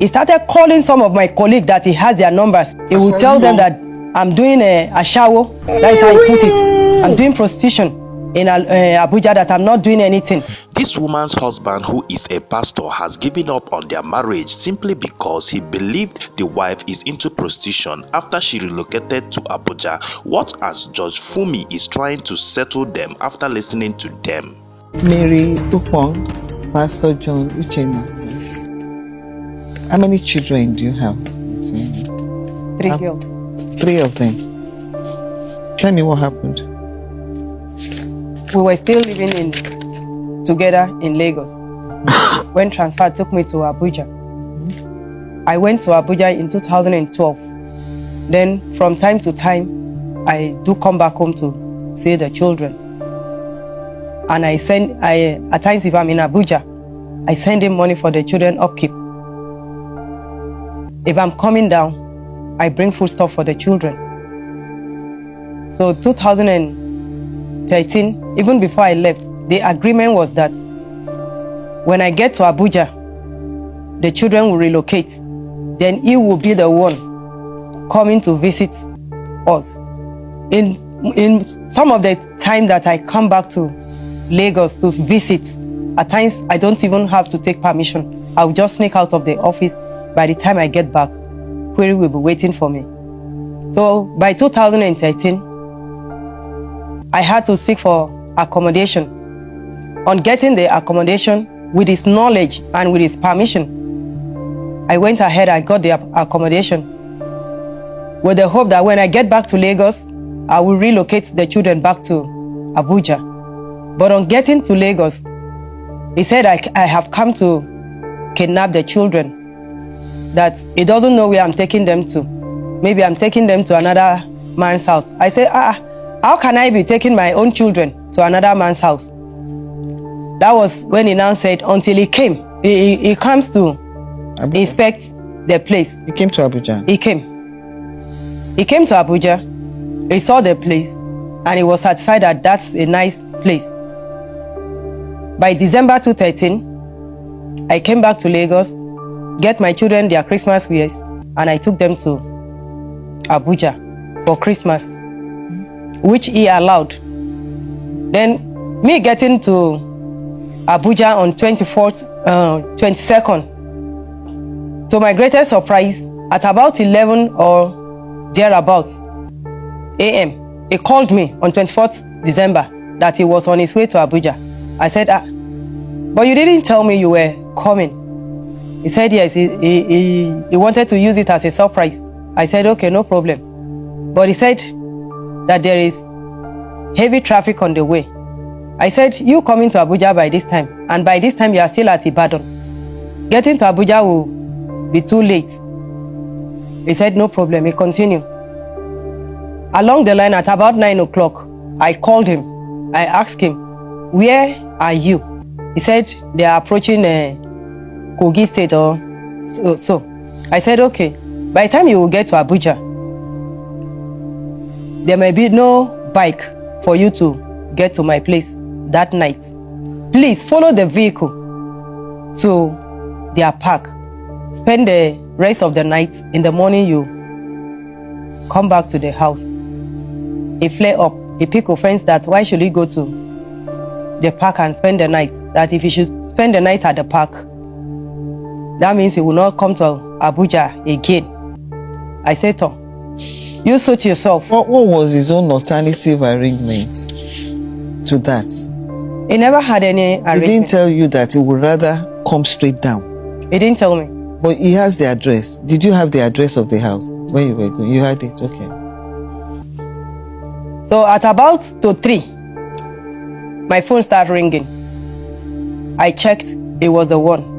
He started calling some of my colleagues that he has their numbers. He would tell them that I'm doing a shower. That is how he put it. I'm doing prostitution in Abuja, that I'm not doing anything. This woman's husband, who is a pastor, has given up on their marriage simply because he believed the wife is into prostitution after she relocated to Abuja. What as Judge Fumi is trying to settle them after listening to them. Mary Upong, Pastor John Uchenna. How many children do you have? 3 girls. 3 of them. Tell me what happened. We were still living together in Lagos when transfer took me to Abuja. I went to Abuja in 2012. Then from time to time, I do come back home to see the children. And at times if I'm in Abuja, I send him money for the children upkeep. If I'm coming down, I bring food stuff for the children. So 2013, even before I left, the agreement was that when I get to Abuja, the children will relocate. Then he will be the one coming to visit us. In some of the time that I come back to Lagos to visit, at times I don't even have to take permission. I'll just sneak out of the office. By the time I get back, Query will be waiting for me. So by 2013, I had to seek for accommodation. On getting the accommodation, with his knowledge and with his permission, I went ahead, I got the accommodation with the hope that when I get back to Lagos, I will relocate the children back to Abuja. But on getting to Lagos, he said I have come to kidnap the children, that he doesn't know where I'm taking them to. Maybe I'm taking them to another man's house. I said, how can I be taking my own children to another man's house? That was when he now said, until he came. He comes to inspect the place. He came to Abuja? He came. He came to Abuja. He saw the place and he was satisfied that that's a nice place. By December 2013, I came back to Lagos, get my children their Christmas wears, and I took them to Abuja for Christmas, which he allowed. Then me getting to Abuja on 22nd, to my greatest surprise, at about 11 or thereabouts a.m., he called me on 24th December that he was on his way to Abuja. I said, but you didn't tell me you were coming. He said yes, he wanted to use it as a surprise. I said, okay, no problem. But he said that there is heavy traffic on the way. I said, you coming to Abuja by this time, and by this time you are still at Ibadan. Getting to Abuja will be too late. He said, no problem. He continued. Along the line at about 9 o'clock, I called him. I asked him, where are you? He said, they are approaching Kogi State or so. I said, okay. By the time you will get to Abuja, there may be no bike for you to get to my place that night. Please follow the vehicle to their park. Spend the rest of the night. In the morning, you come back to the house. He flare up. He picked offense that why should he go to the park and spend the night? That if he should spend the night at the park, that means he will not come to Abuja again. I said, Tom, you suit yourself. What was his own alternative arrangement to that? He never had any arrangement. He didn't tell you that he would rather come straight down? He didn't tell me. But he has the address. Did you have the address of the house when you were going? You had it, okay. So at about 3, my phone started ringing. I checked, it was the one.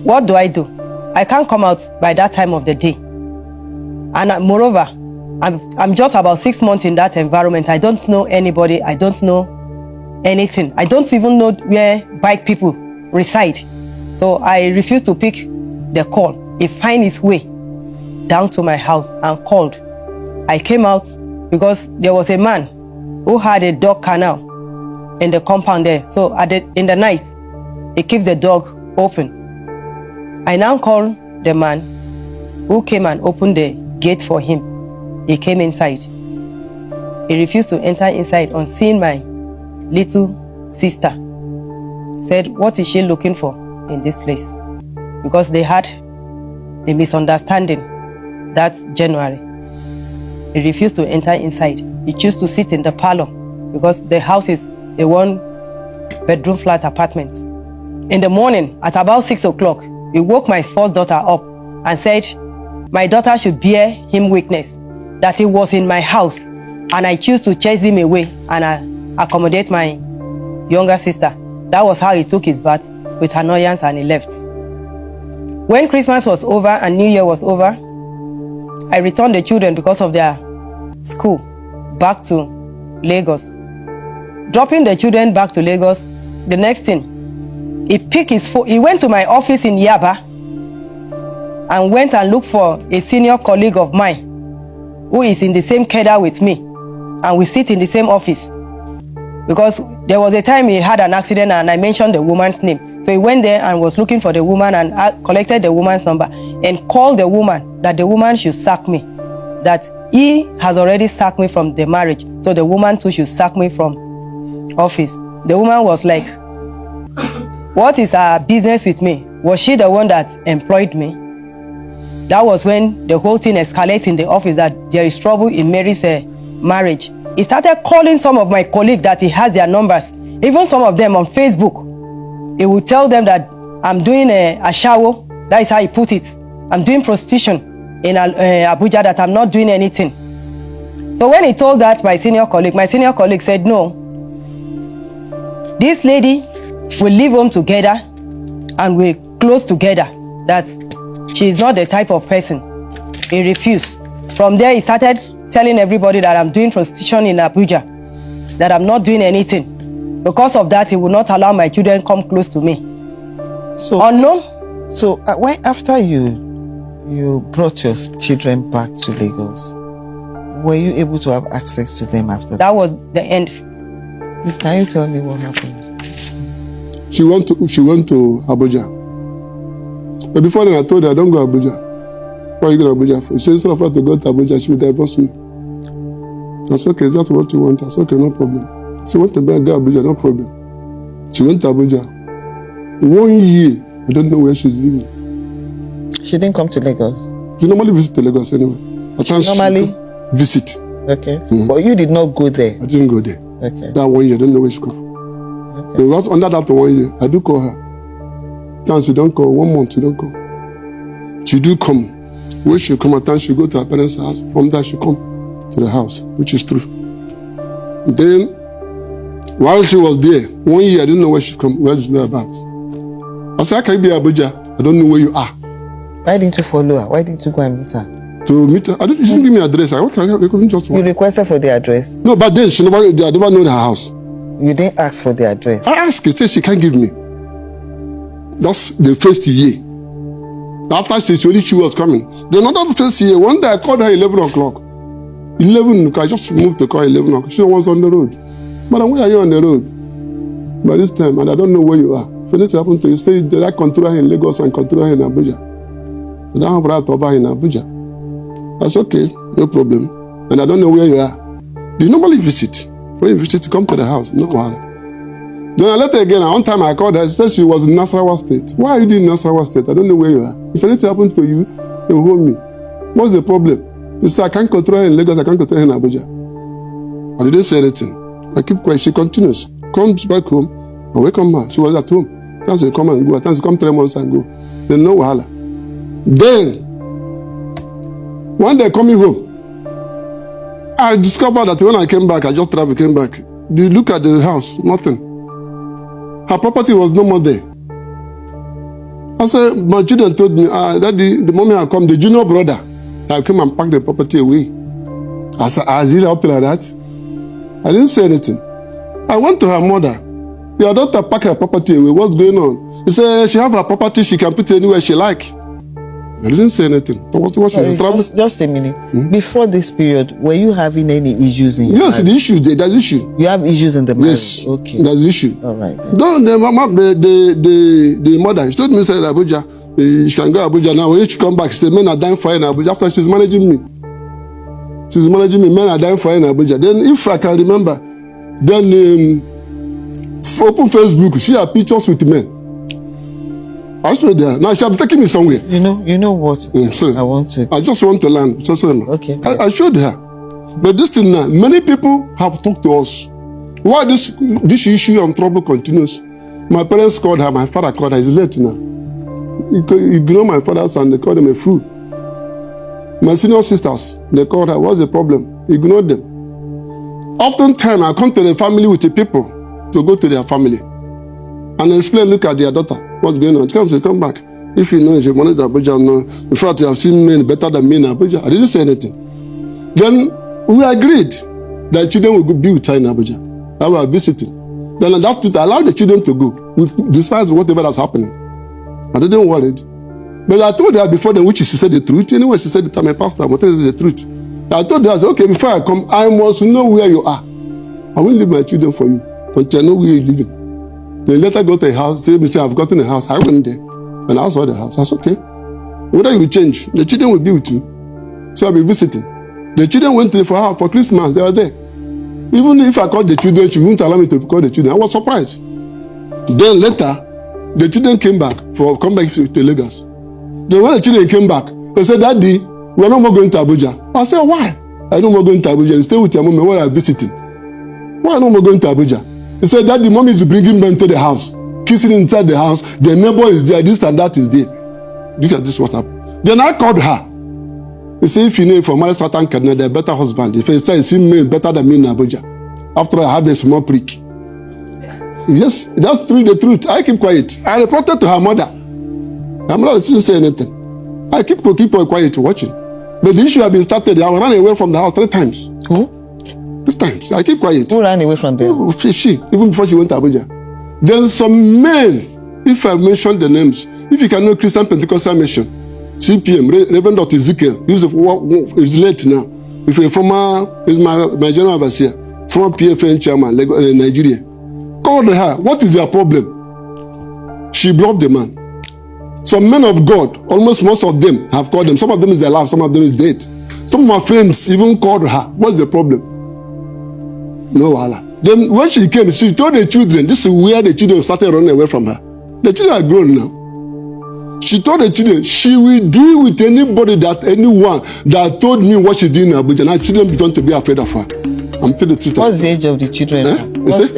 What do? I can't come out by that time of the day. And moreover, I'm just about 6 months in that environment. I don't know anybody. I don't know anything. I don't even know where bike people reside. So I refused to pick the call. He found his way down to my house and called. I came out because there was a man who had a dog kennel in the compound there. So in the night, he keeps the dog open. I now called the man who came and opened the gate for him. He came inside. He refused to enter inside on seeing my little sister. Said, what is she looking for in this place? Because they had a misunderstanding that January. He refused to enter inside. He chose to sit in the parlor because the house is a one-bedroom flat apartment. In the morning, at about 6 o'clock, he woke my first daughter up and said, my daughter should bear him witness that he was in my house and I choose to chase him away and accommodate my younger sister. That was how he took his bath with annoyance and he left. When Christmas was over and New Year was over, I returned the children because of their school back to Lagos. Dropping the children back to Lagos, the next thing, he picked his phone. He went to my office in Yaba and went and looked for a senior colleague of mine who is in the same cadre with me, and we sit in the same office. Because there was a time he had an accident and I mentioned the woman's name. So he went there and was looking for the woman and collected the woman's number and called the woman that the woman should sack me. That he has already sacked me from the marriage, so the woman too should sack me from office. The woman was like, what is her business with me? Was she the one that employed me? That was when the whole thing escalated in the office, that there is trouble in Mary's marriage. He started calling some of my colleagues that he has their numbers, even some of them on Facebook. He would tell them that I'm doing a shower. That is how he put it. I'm doing prostitution in Abuja, that I'm not doing anything. So when he told that my senior colleague said, no, this lady will leave home together and we're close together, that she is not the type of person. He refused. From there, he started telling everybody that I'm doing prostitution in Abuja, that I'm not doing anything. Because of that, he would not allow my children come close to me. So unknown. So when after you brought your children back to Lagos, were you able to have access to them after that? That was the end. Please, can you tell me what happened? She went to Abuja. But before then, I told her, don't go to Abuja. Why are you going to Abuja for? She said, instead of her to go to Abuja, she will divorce me. That's okay. Is that what you want? That's okay, no problem. She went to go to Abuja, no problem. She went to Abuja. 1 year, I don't know where she's living. She didn't come to Lagos? She normally visit Lagos anyway. Normally? Visit. Okay. But you did not go there? I didn't go there. Okay. That 1 year, I don't know where she come. Okay. Because under that 1 year, I do call her. Times she don't call, 1 month she don't call. She do come. When she come, at times she go to her parents' house. From there she come to the house, which is true. Then, while she was there, 1 year, I didn't know where she come, where she know about. I said, can you be Abuja? I don't know where you are. Why didn't you follow her? Why didn't you go and meet her? To meet her? You didn't give me address. I couldn't just You requested for the address? No, but then I never know her house. You didn't ask for the address? I asked her, she can't give me. That's the first year. After she was coming. Then another first year, one day I called her 11 o'clock. 11, I just moved to call 11 o'clock. She was on the road. Madam, where are you on the road? By this time, and I don't know where you are. If anything happens to you, say that I control her in Lagos and control her in Abuja. So I don't have right over in Abuja. That's okay, no problem. And I don't know where you are. Do you normally visit? When you visit, you come to the house. No matter. Then I later again, one time I called her, she said she was in Nasarawa State. Why are you in Nasarawa State? I don't know where you are. If anything happens to you, they will hold me. What's the problem? You say, I can't control her in Lagos, I can't control her in Abuja. I didn't say anything. I keep quiet. She continues. Comes back home. I welcome her. She was at home. Times she come and go. Times she come 3 months and go. Then no wahala. Then, one day coming home, I discovered that when I came back, I just traveled, came back. You look at the house, nothing. Her property was no more there. I said, my children told me, Daddy, the moment I come, the junior brother, I came and packed the property away. I said, is it up to like that? I didn't say anything. I went to her mother. Your daughter packed her property away. What's going on? She said, she have her property, she can put it anywhere she like. I didn't say anything. Just a minute. Before this period, were you having any issues in your Yes, the issue, there's issue. You have issues in the marriage? Yes, okay. there's issue. All right. The mother, she told me, said, Abuja, She can go Abuja now. When she come back, she said, men are dying for her in Abuja. After she's managing me. Men are dying for her in Abuja. Then if I can remember, then open Facebook, she had pictures with men. I showed her. Now she'll be taking me somewhere. You know what? I just want to learn. Okay. I showed her. But this thing now, many people have talked to us. Why this issue and trouble continues? My parents called her, my father called her. He's late now. He ignore my father's son, they called him a fool. My senior sisters, they called her, what's the problem? Ignored them. Oftentimes, I come to the family with the people to go to their family and explain, look at their daughter, what's going on. She comes, say, come back. If you know, if you manage Abuja, no. In fact, you have seen men better than me in Abuja. I didn't say anything. Then we agreed that children will be with her in Abuja. I was visiting. Then at that I allowed the children to go, despite whatever that's happening. I didn't worry. But I told her before then, which she said the truth. Anyway, she said, I'm a pastor, but this is the truth. I told her, I said, okay, before I come, I must know where you are. I won't leave my children for you until I know where you're living. Then later go to a house, say, I've gotten a house. I went there. And I saw the house. I said, okay. Whether you will change, the children will be with you. So I'll be visiting. The children went for her for Christmas. They were there. Even if I called the children, she wouldn't allow me to call the children. I was surprised. Then later, the children came back to Lagos. Then when the children came back, they said, Daddy, we're no more going to Abuja. I said, why? I no more going to Abuja. You stay with your mom when I'm visiting. Why no more going to Abuja? He said, Daddy, mommy is bringing men to the house, kissing inside the house. The neighbor is there, this and that is there. Look at this, what happened. Then I called her. He said, if you know, if I marry Satan Kaduna, they're better husband. If he said, you see men better than me in Abuja. After I have a small prick. Yes, that's the truth. I keep quiet. I reported to her mother. Her mother didn't say anything. I keep quiet watching. But the issue had been started. I ran away from the house 3 times. Who? 3 times. I keep quiet. Who ran away from there? She, even before she went to Abuja. Then some men, if I mention the names, if you can know Christian Pentecostal Mission, CPM, Reverend Dr. Ezekiel, he's late now. If a former, is my general overseer, former PFN chairman, Nigeria. Called her. What is their problem? She blocked the man. Some men of God, almost most of them have called them. Some of them is alive, some of them is dead. Some of my friends even called her. What's the problem? No, Allah. Then when she came, she told the children, this is where the children started running away from her. The children are grown now. She told the children, she will deal with anyone that told me what she did in Abuja. Now children began to be afraid of her. I'm telling the truth. What's the age of the children now?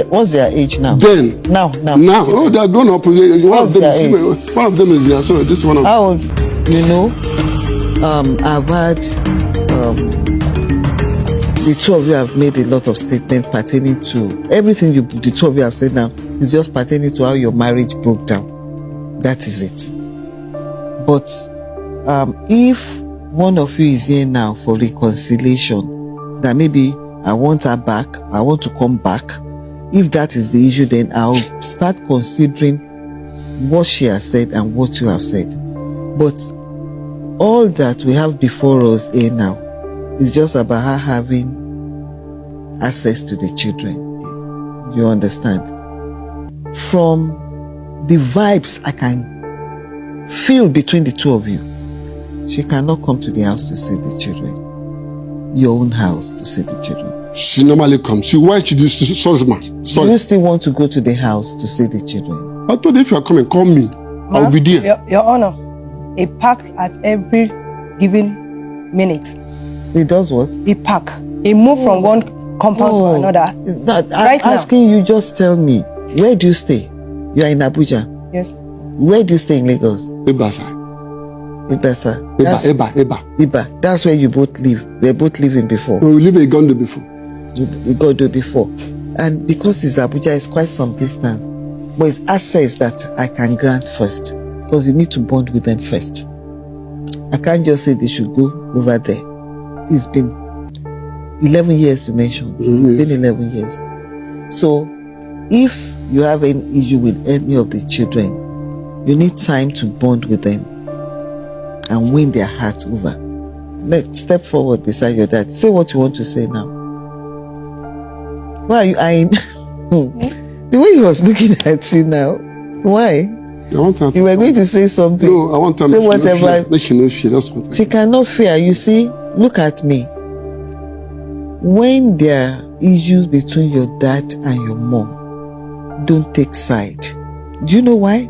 What's their age now? Then. Now. Oh, they are grown up. One of them is here. So this one of how old? You know, I've had the two of you have made a lot of statements pertaining to everything the two of you have said now is just pertaining to how your marriage broke down. That is it. But if one of you is here now for reconciliation, that maybe I want her back, I want to come back. If that is the issue, then I'll start considering what she has said and what you have said. But all that we have before us here now is just about her having access to the children. You understand? From the vibes I can feel between the two of you, she cannot come to the house to see the children. Your own house to see the children. She normally comes. She why she this husband. Do you still want to go to the house to see the children? I thought if you are coming, call me. I'll be there. Your Honor, he park at every given minute. He does what? He park. He move from one compound to another. I'm asking you, just tell me, where do you stay? You are in Abuja? Yes. Where do you stay in Lagos? Ibasa. Iba. That's where you both live. We're both living before. No, we live in Gondo before. You Gondo before. And because it's Abuja, it's quite some distance. But it's access that I can grant first. Because you need to bond with them first. I can't just say they should go over there. It's been 11 years you mentioned. It's been 11 years. So, if you have any issue with any of the children, you need time to bond with them and win their heart over. Step forward beside your dad. Say what you want to say now. Why are you eyeing? The way he was looking at you now. Why? I want her. You were going to say something. No, I want her. Say whatever. Let she know fear. That's what. She cannot fear. You see, look at me. When there are issues between your dad and your mom, don't take side. Do you know why?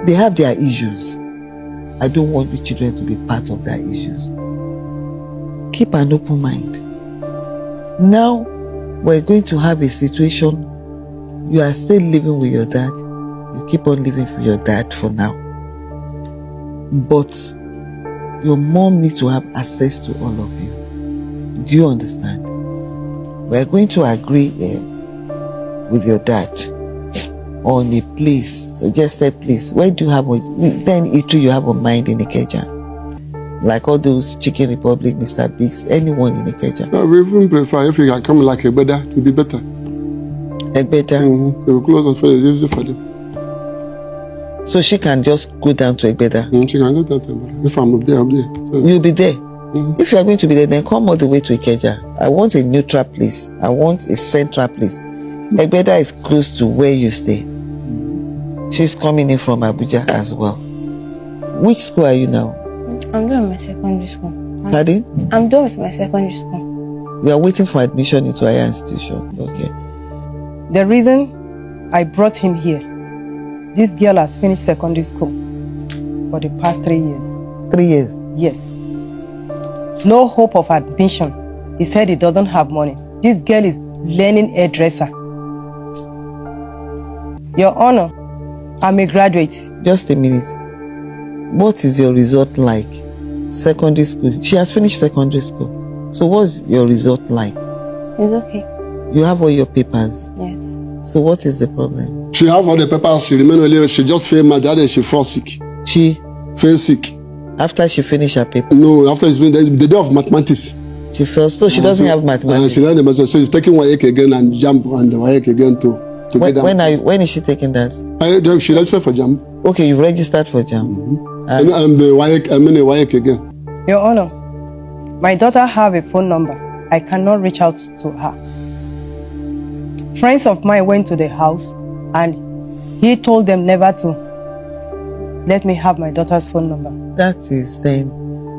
They have their issues. I don't want your children to be part of their issues. Keep an open mind. Now, we're going to have a situation. You are still living with your dad. You keep on living with your dad for now. But your mom needs to have access to all of you. Do you understand? We're going to agree with your dad on a place, suggested place. Where do you have then eatery you have a mind in Ikeja? Like all those Chicken Republic, Mr. Biggs, anyone in Ikeja. We even prefer if you can come like a better to be better. A better? They will close and easy for them. So she can just go down to Egbeda? She can go down to Egbeda. If I'm up there, So. You'll be there? If you are going to be there, then come all the way to Ikeja. I want a neutral place. I want a central place. Egbeda is close to where you stay. She's coming in from Abuja as well. Which school are you now? I'm done with my secondary school. Pardon? I'm done with my secondary school. We are waiting for admission into higher institution. Okay. The reason I brought him here, this girl has finished secondary school for the past 3 years. 3 years? Yes. No hope of admission. He said he doesn't have money. This girl is learning hairdresser. Your Honor, I'm a graduate. Just a minute. What is your result like? Secondary school. She has finished secondary school. So what's your result like? It's okay. You have all your papers? Yes. So what is the problem? She have all the papers. She remain only. She just failed my dad and she fell sick. She? Fell sick. After she finished her paper? No, after it's been the day of mathematics. She fell, so she doesn't have mathematics? She learned the mathematics. So she's taking WAEC again and JAMB and WAEC again to get down. When is she taking that? She registered for JAMB. Okay, you've registered for JAMB. And the WAEC, I mean the WAEC again. Your Honor, my daughter have a phone number. I cannot reach out to her. Friends of mine went to the house and he told them never to let me have my daughter's phone number. That is then,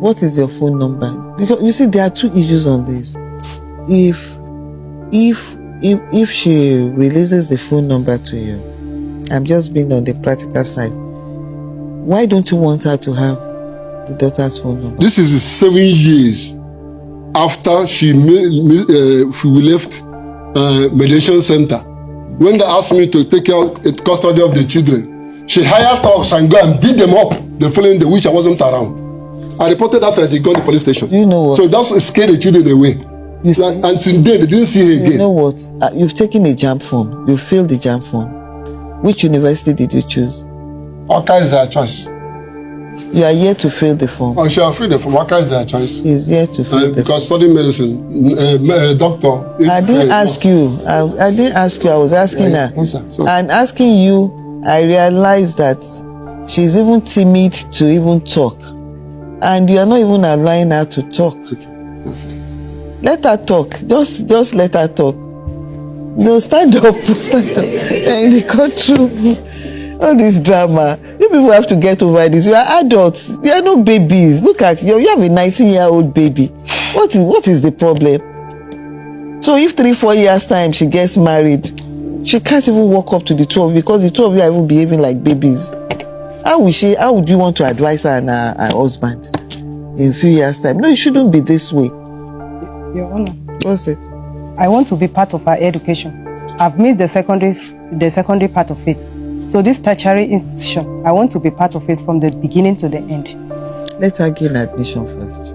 what is your phone number? Because you see, there are two issues on this. If she releases the phone number to you, I'm just being on the practical side. Why don't you want her to have the daughter's phone number? This is 7 years after we left mediation center. When they asked me to take out custody of the children, she hired thugs and go and beat them up the following day, which I wasn't around. I reported that at the police station. You know what? So that's scared the children away. And since then, they didn't see her again. You know what? You've taken a JAMB form. You filled the JAMB form. Which university did you choose? Oka is their choice. You are here to fill the form. Oh, she has filled the form. Oka is their choice. He's here to fill the form. Because studying medicine, doctor. I didn't ask you. I didn't ask you. I was asking her. And asking you, I realized that she's even timid to even talk. And you are not even allowing her to talk. Let her talk. Just let her talk. No, stand up. Stand up. In the courtroom. All this drama. You people have to get over this. You are adults. You are not babies. Look at you. You have a 19-year-old baby. What is the problem? So if 3-4 years time she gets married, she can't even walk up to the two of you because the two of you are even behaving like babies. How would you want to advise her and her husband in a few years' time? No, it shouldn't be this way. Your Honor. What's it? I want to be part of her education. I've missed the secondary part of it. So this tertiary institution, I want to be part of it from the beginning to the end. Let her gain admission first.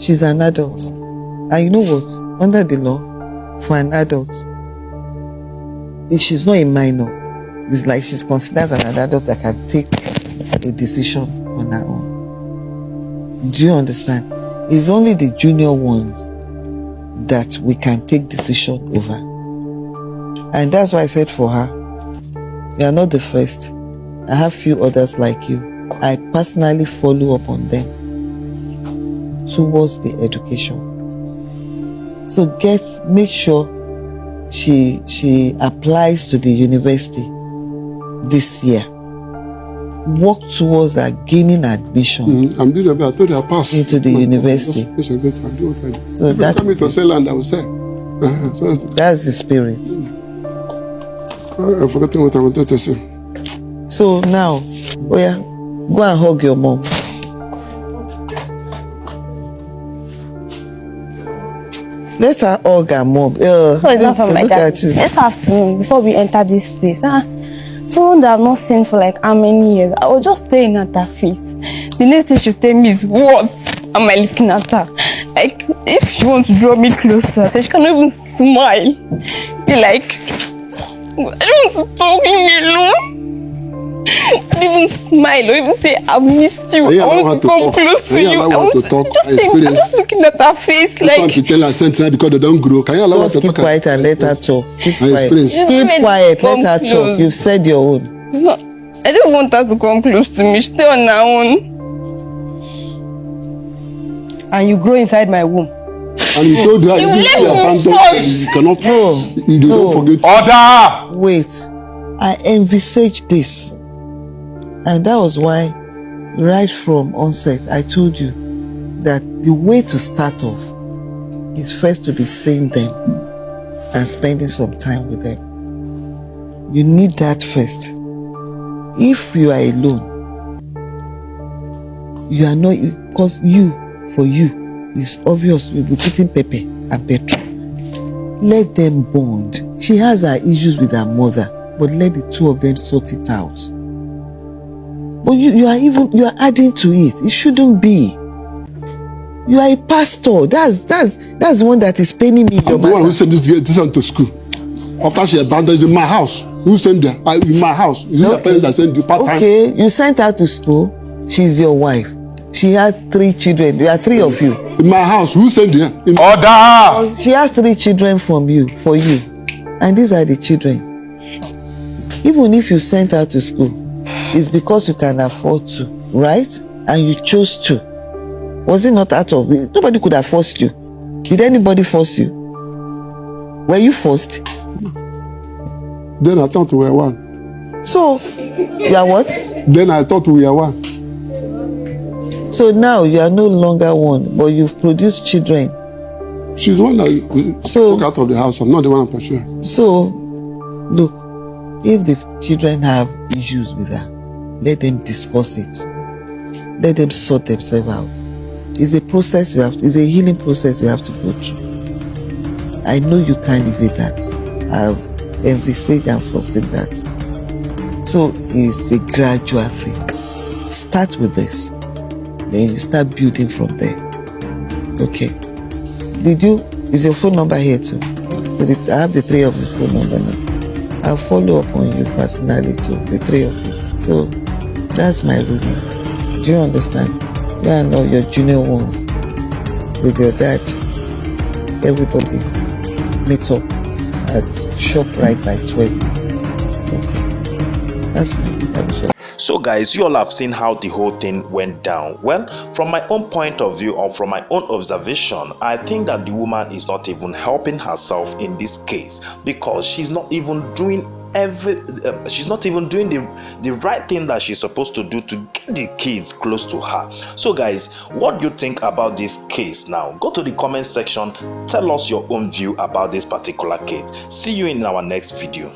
She's an adult. And you know what? Under the law, for an adult, if she's not a minor, it's like she's considered an adult that can take a decision on her own. Do you understand? It's only the junior ones that we can take decision over. And that's why I said for her, you are not the first. I have few others like you. I personally follow up on them towards the education. So make sure she applies to the university this year. Work towards her gaining admission I'm doing it. I told you I passed into the university. So if you tell me to sell land, I will sell. So that's the spirit. I've forgotten what I wanted to say. So now, oh yeah, go and hug your mom. Let her hug her mom. So it's not from my look dad. at you. Let's have to, before we enter this place, someone that I've not seen for like how many years, I was just staring at her face. The next thing she tell me is, what am I looking at her? Like, if she wants to draw me close to her, so she cannot even smile. Be like, I don't want to talk, leave me alone. I don't even smile or even say, I missed you. I want to come close to you. I want to talk. I'm just looking at her face like. That's why tell her something because they don't grow. Can you allow her to talk? Keep quiet and let her talk. Keep quiet. Keep quiet, let her talk. You've said your own. No, I don't want her to come close to me. Stay on her own. And you grow inside my womb. And you told her You if you abandon, you cannot. You don't forget. Order! Wait, I envisaged this. And that was why, right from onset, I told you that the way to start off is first to be seeing them and spending some time with them. You need that first. If you are alone, you are not, because for you, it's obvious you'll be putting pepper and petrol. Let them bond. She has her issues with her mother, but let the two of them sort it out. But you are adding to it. It shouldn't be. You are a pastor. That's the one that is paining me in your I'm the one who matter. sent this one to school. After she abandoned, in my house. Who sent her? In my house. Your parents that sent you part-time. Okay, you sent her to school. She's your wife. She has 3 children. There are 3 of you. In my house. Who sent her? Order! She has 3 children for you. And these are the children. Even if you sent her to school, it's because you can afford to, right? And you chose to. Was it not out of it? Nobody could have forced you. Did anybody force you? Were you forced? Then I thought we were one. So, you are what? Then I thought we were one. So now you are no longer one, but you've produced children. She's the one that spoke out of the house. I'm not the one I'm pursuing. So, look, if the children have issues with her, let them discuss it. Let them sort themselves out. It's a process it's a healing process you have to go through. I know you can't evade that. I've envisaged and foreseen that. So it's a gradual thing. Start with this. Then you start building from there. Okay. Is your phone number here too? So I have the 3 of the phone number now. I'll follow up on you personally too, the 3 of you. So that's my ruling. Do you understand? You are now your junior ones with your dad. Everybody meet up at ShopRite by 12. Okay. That's my ruling. So guys, you all have seen how the whole thing went down. Well, from my own point of view or from my own observation, I think that the woman is not even helping herself in this case because she's not even doing the right thing that she's supposed to do to get the kids close to her. So guys, what do you think about this case now? Go to the comment section, tell us your own view about this particular case. See you in our next video.